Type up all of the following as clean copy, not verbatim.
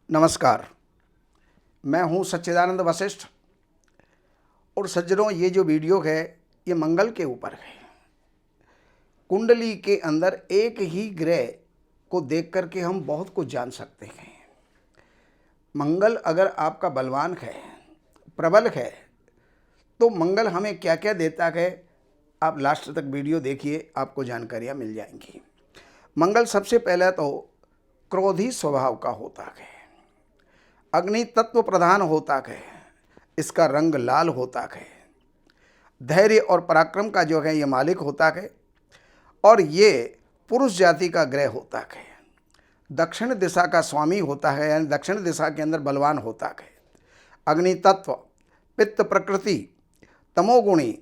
नमस्कार। मैं हूं सच्चिदानंद वशिष्ठ और सज्जनों, ये जो वीडियो है ये मंगल के ऊपर है। कुंडली के अंदर एक ही ग्रह को देख करके हम बहुत कुछ जान सकते हैं। मंगल अगर आपका बलवान है, प्रबल है, तो मंगल हमें क्या क्या देता है, आप लास्ट तक वीडियो देखिए, आपको जानकारियाँ मिल जाएंगी। मंगल सबसे पहले तो क्रोधी स्वभाव का होता है, अग्नि तत्व प्रधान होता है, इसका रंग लाल होता है, धैर्य और पराक्रम का जो है ये मालिक होता है और ये पुरुष जाति का ग्रह होता है। दक्षिण दिशा का स्वामी होता है, यानी दक्षिण दिशा के अंदर बलवान होता है। अग्नि तत्व, पित्त प्रकृति, तमोगुणी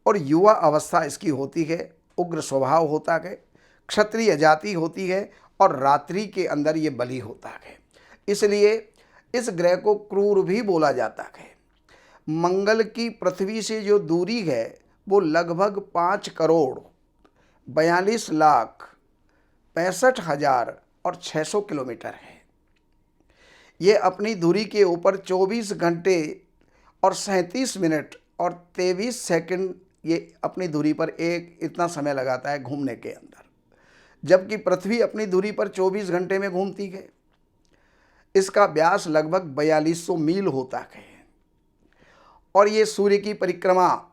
और युवा अवस्था इसकी होती है। उग्र स्वभाव होता है, क्षत्रिय जाति होती है और रात्रि के अंदर ये बली होता है। इसलिए इस ग्रह को क्रूर भी बोला जाता है। मंगल की पृथ्वी से जो दूरी है वो लगभग 5,42,65,600 किलोमीटर है। ये अपनी दूरी के ऊपर 24 घंटे और 37 मिनट और 23 सेकंड ये अपनी दूरी पर इतना समय लगाता है घूमने के अंदर, जबकि पृथ्वी अपनी दूरी पर 24 घंटे में घूमती है। इसका व्यास लगभग 4200 मील होता है और ये सूर्य की परिक्रमा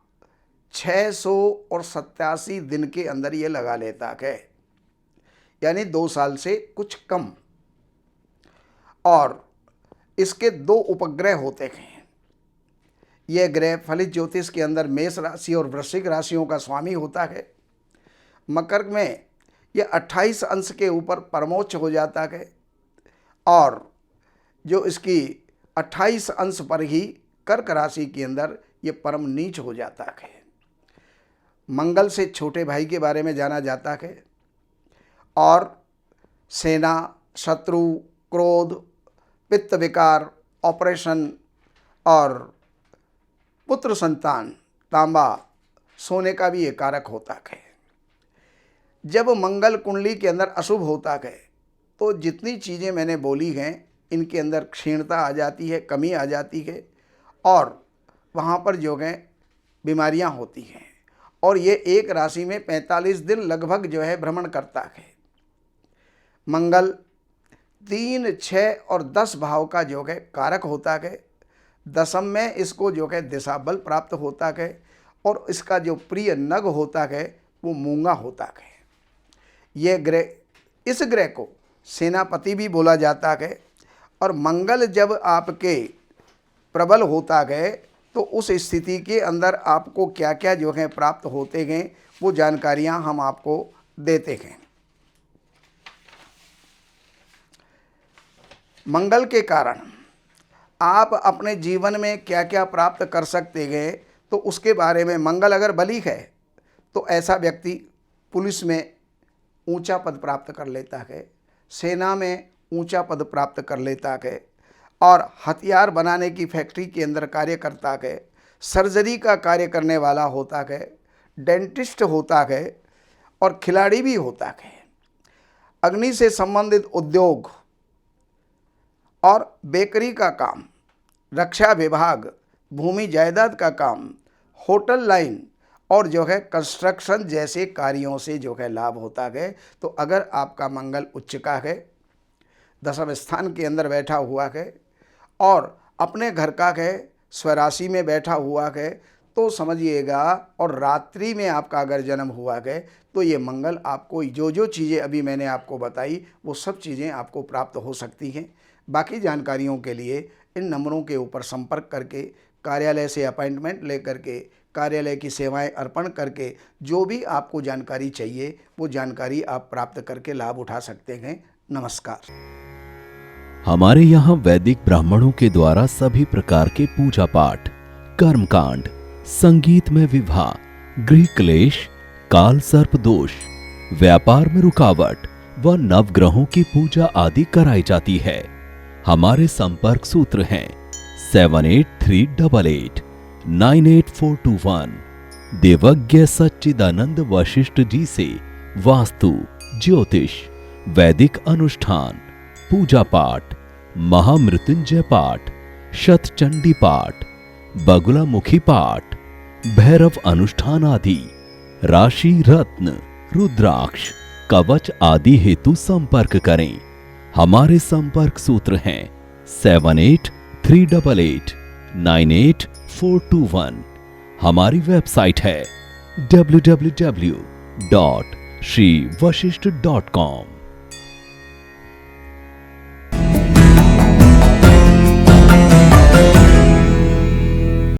687 दिन के अंदर ये लगा लेता है, यानी 2 साल से कुछ कम। और इसके 2 उपग्रह होते हैं। यह ग्रह फलित ज्योतिष के अंदर मेष राशि और वृश्चिक राशियों का स्वामी होता है। मकर में यह 28 अंश के ऊपर परमोच्च हो जाता है और जो इसकी 28 अंश पर ही कर्क राशि के अंदर ये परम नीच हो जाता है। मंगल से छोटे भाई के बारे में जाना जाता है और सेना, शत्रु, क्रोध, पित्त विकार, ऑपरेशन और पुत्र संतान, तांबा, सोने का भी ये कारक होता है। जब मंगल कुंडली के अंदर अशुभ होता है तो जितनी चीज़ें मैंने बोली हैं इनके अंदर क्षीणता आ जाती है, कमी आ जाती है और वहाँ पर जो है बीमारियाँ होती हैं। और ये एक राशि में 45 दिन लगभग जो है भ्रमण करता है। मंगल 3, 6 और 10 भाव का जो है कारक होता है। दशम में इसको जो है दिशा बल प्राप्त होता है और इसका जो प्रिय नग होता है वो मूंगा होता है। ये ग्रह, इस ग्रह को सेनापति भी बोला जाता है। और मंगल जब आपके प्रबल होता है तो उस स्थिति के अंदर आपको क्या क्या जो है प्राप्त होते हैं वो जानकारियां हम आपको देते हैं। मंगल के कारण आप अपने जीवन में क्या क्या प्राप्त कर सकते हैं तो उसके बारे में, मंगल अगर बली है तो ऐसा व्यक्ति पुलिस में ऊंचा पद प्राप्त कर लेता है, सेना में ऊंचा पद प्राप्त कर लेता है और हथियार बनाने की फैक्ट्री के अंदर कार्य करता है, सर्जरी का कार्य करने वाला होता है, डेंटिस्ट होता है और खिलाड़ी भी होता है। अग्नि से संबंधित उद्योग और बेकरी का काम, रक्षा विभाग, भूमि जायदाद का काम, होटल लाइन और जो है कंस्ट्रक्शन जैसे कार्यों से जो है लाभ होता है। तो अगर आपका मंगल उच्च का है, दशम स्थान के अंदर बैठा हुआ है और अपने घर का है, स्वराशि में बैठा हुआ है, तो समझिएगा, और रात्रि में आपका अगर जन्म हुआ है तो ये मंगल आपको जो जो चीज़ें अभी मैंने आपको बताई वो सब चीज़ें आपको प्राप्त हो सकती हैं। बाकी जानकारियों के लिए इन नंबरों के ऊपर संपर्क करके, कार्यालय से अपॉइंटमेंट लेकर के, कार्यालय की सेवाएं अर्पण करके जो भी आपको जानकारी चाहिए वो जानकारी आप प्राप्त करके लाभ उठा सकते हैं। नमस्कार। हमारे यहाँ वैदिक ब्राह्मणों के द्वारा सभी प्रकार के पूजा पाठ, कर्मकांड, संगीत में विवाह, गृह क्लेश, काल सर्प दोष, व्यापार में रुकावट व नवग्रहों की पूजा आदि कराई जाती है। हमारे संपर्क सूत्र हैं 7838898421। देवज्ञ सच्चिदानंद वशिष्ठ जी से वास्तु, ज्योतिष, वैदिक अनुष्ठान, पूजा पाठ, महामृत्युंजय पाठ, शतचंडी पाठ, बगुलामुखी पाठ, भैरव अनुष्ठान आदि, राशि रत्न, रुद्राक्ष, कवच आदि हेतु संपर्क करें। हमारे संपर्क सूत्र हैं 7838898421। हमारी वेबसाइट है www.shrivashishth.com।